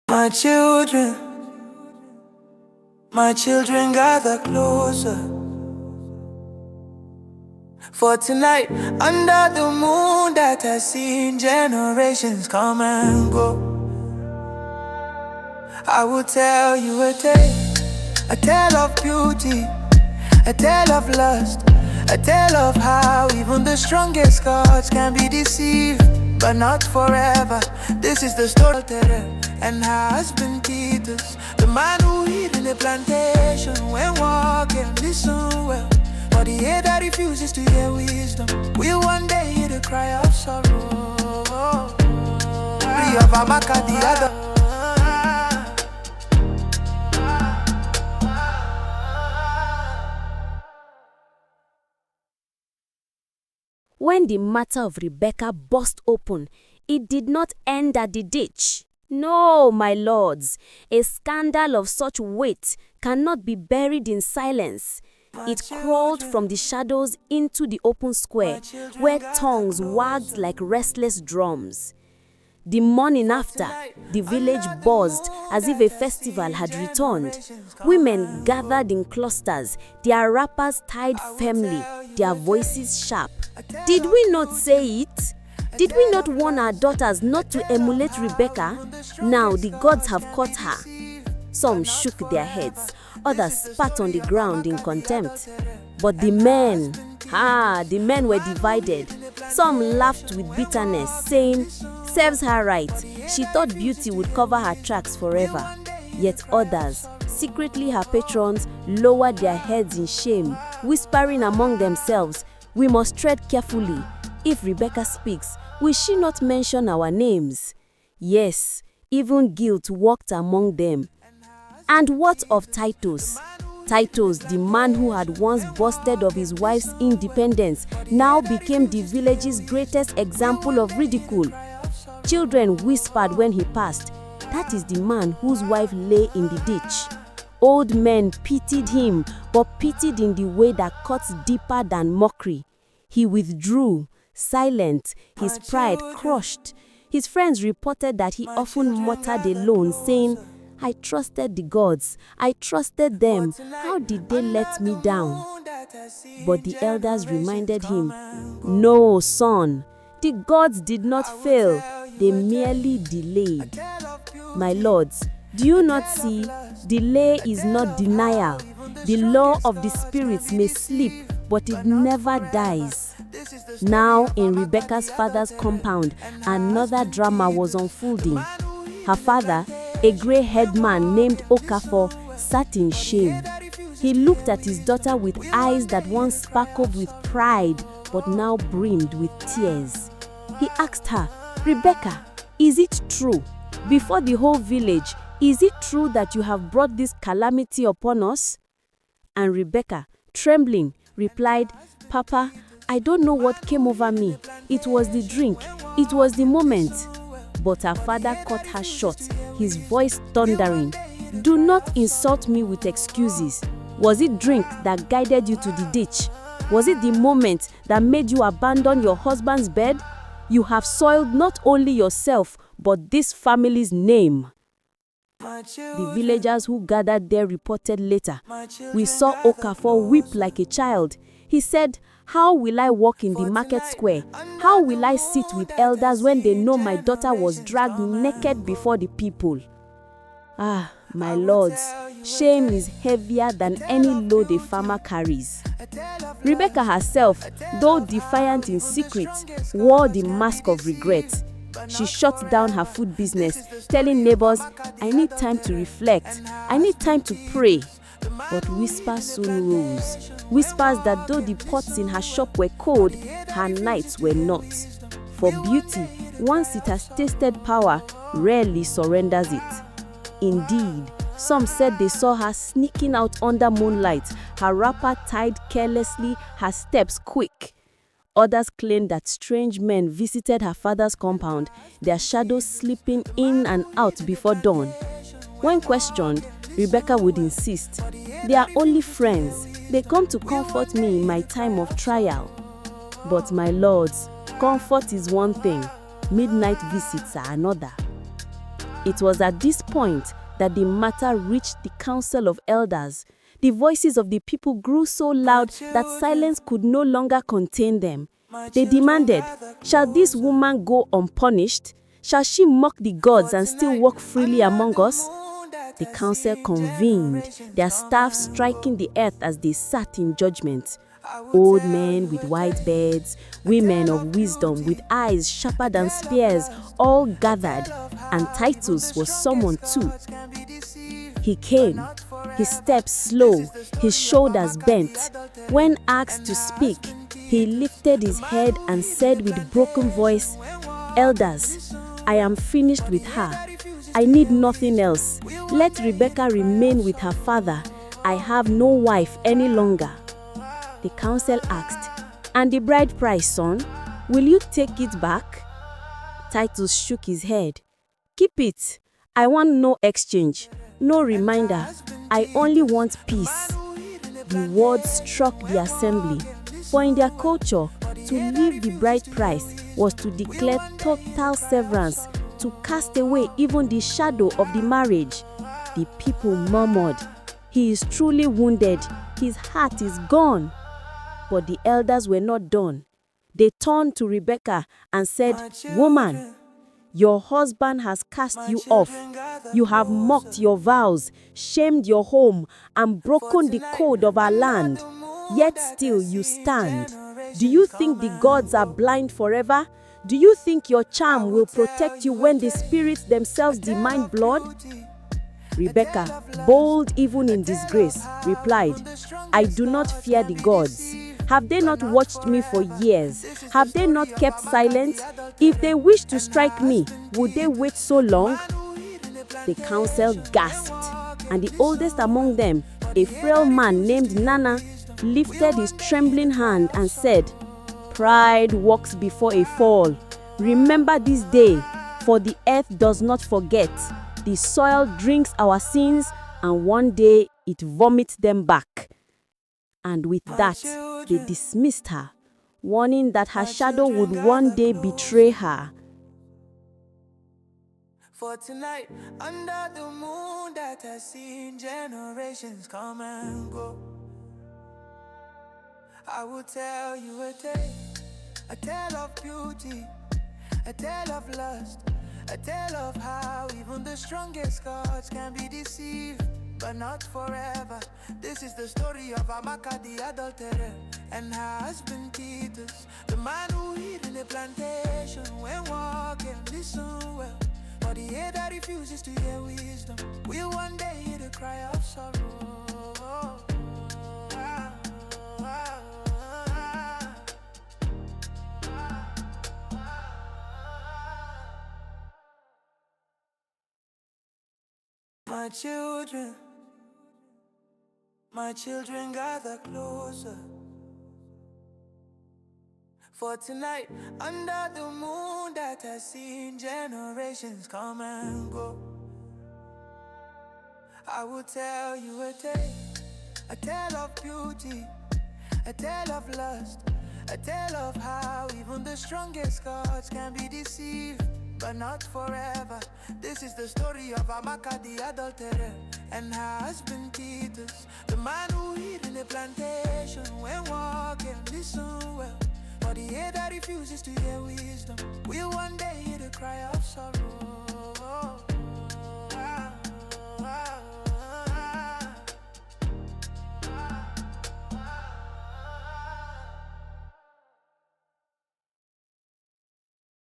My children, my children, gather closer. For tonight, under the moon that has seen generations come and go, I will tell you a tale of beauty, a tale of lust, a tale of how even the strongest gods can be deceived, but not forever. This is the story of ADULTERESS and her husband Titus, the man who hid in the plantation when walking. Listen well, for the ear that refuses to hear wisdom will one day hear the cry of sorrow. Three of Amaka, the other. When the matter of Rebecca burst open, it did not end at the ditch. No, my lords, a scandal of such weight cannot be buried in silence. It crawled from the shadows into the open square, where tongues wagged like restless drums. The morning after, the village buzzed as if a festival had returned. Women gathered in clusters, their wrappers tied firmly, their voices sharp. Did we not say it? Did we not warn our daughters not to emulate Rebecca? Now the gods have caught her. Some shook their heads, others spat on the ground in contempt. But the men were divided. Some laughed with bitterness, saying, "Serves her right. She thought beauty would cover her tracks forever." Yet others, secretly her patrons, lowered their heads in shame, whispering among themselves, "We must tread carefully. If Rebecca speaks, will she not mention our names?" Yes, even guilt walked among them. And what of Titus? Titus, the man who had once boasted of his wife's independence, now became the village's greatest example of ridicule. Children whispered when he passed, "That is the man whose wife lay in the ditch." Old men pitied him, but pitied in the way that cuts deeper than mockery. He withdrew, silent, his pride crushed. His friends reported that he often muttered alone, saying, "I trusted the gods. I trusted them. How did they let me down?" But the elders reminded him, "No, son, the gods did not fail. They merely delayed." My lords, do you not see? Delay is not denial. The law of the spirits may sleep, but it never dies. Now, in Rebecca's father's compound, another drama was unfolding. Her father, a grey-haired man named Okafor, sat in shame. He looked at his daughter with eyes that once sparkled with pride, but now brimmed with tears. He asked her, "Rebecca, is it true? Before the whole village, is it true that you have brought this calamity upon us?" And Rebecca, trembling, replied, "Papa, I don't know what came over me. It was the drink. It was the moment." But her father cut her short, his voice thundering. "Do not insult me with excuses. Was it drink that guided you to the ditch? Was it the moment that made you abandon your husband's bed? You have soiled not only yourself, but this family's name." The villagers who gathered there reported later, "We saw Okafor weep like a child. He said, 'How will I walk in the market square? How will I sit with elders when they know my daughter was dragged naked before the people?'" Ah, my lords, shame is heavier than any load a farmer carries. Rebecca herself, though defiant in secret, wore the mask of regret. She shut down her food business, telling neighbors, "I need time to reflect. I need time to pray." But whispers soon rose. Whispers that though the pots in her shop were cold, her nights were not. For beauty, once it has tasted power, rarely surrenders it. Indeed, some said they saw her sneaking out under moonlight, her wrapper tied carelessly, her steps quick. Others claimed that strange men visited her father's compound, their shadows slipping in and out before dawn. When questioned, Rebecca would insist, "They are only friends. They come to comfort me in my time of trial." But my lords, comfort is one thing, midnight visits are another. It was at this point that the matter reached the Council of Elders. The voices of the people grew so loud that silence could no longer contain them. They demanded, "Shall this woman go unpunished? Shall she mock the gods and still walk freely among us?" The council convened, their staff striking the earth as they sat in judgment. Old men with white beards, women of wisdom with eyes sharper than spears, all gathered, and Titus was summoned too. He came, his steps slow, his shoulders bent. When asked to speak, he lifted his head and said with broken voice, "Elders, I am finished with her. I need nothing else. Let Rebecca remain with her father. I have no wife any longer." The council asked, "And the bride price, son? Will you take it back?" Titus shook his head. "Keep it. I want no exchange, no reminder. I only want peace." The words struck the assembly, for in their culture, to leave the bride price was to declare total severance, to cast away even the shadow of the marriage. The people murmured, "He is truly wounded. His heart is gone." But the elders were not done. They turned to Rebecca and said, "Woman, your husband has cast you off. You have mocked your vows, shamed your home, and broken the code of our land. Yet still you stand. Do you think the gods are blind forever? Do you think your charm will protect you when the spirits themselves demand blood?" Rebecca, bold even in disgrace, replied, "I do not fear the gods. Have they not watched me for years? Have they not kept silent? If they wish to strike me, would they wait so long?" The council gasped, and the oldest among them, a frail man named Nana, lifted his trembling hand and said, "Pride walks before a fall. Remember this day, for the earth does not forget. The soil drinks our sins, and one day it vomits them back." And with that, they dismissed her, warning that her shadow would one day betray her. For tonight, under the moon that has seen generations come and go, I will tell you a tale of beauty, a tale of lust, a tale of how even the strongest gods can be deceived, but not forever. This is the story of Amaka the adulteress and her husband Titus, the man who hid in the plantation when walking. Listen well, for the ear that refuses to hear wisdom will one day hear the cry of sorrow. My children gather closer. For tonight, under the moon that has seen generations come and go, I will tell you a tale of beauty, a tale of lust, a tale of how even the strongest gods can be deceived, but not forever. This is the story of Amaka the adulteress and her husband Titus, the man who hid in the plantation when walking. Listen well, for the ear that refuses to hear wisdom will one day hear the cry of sorrow.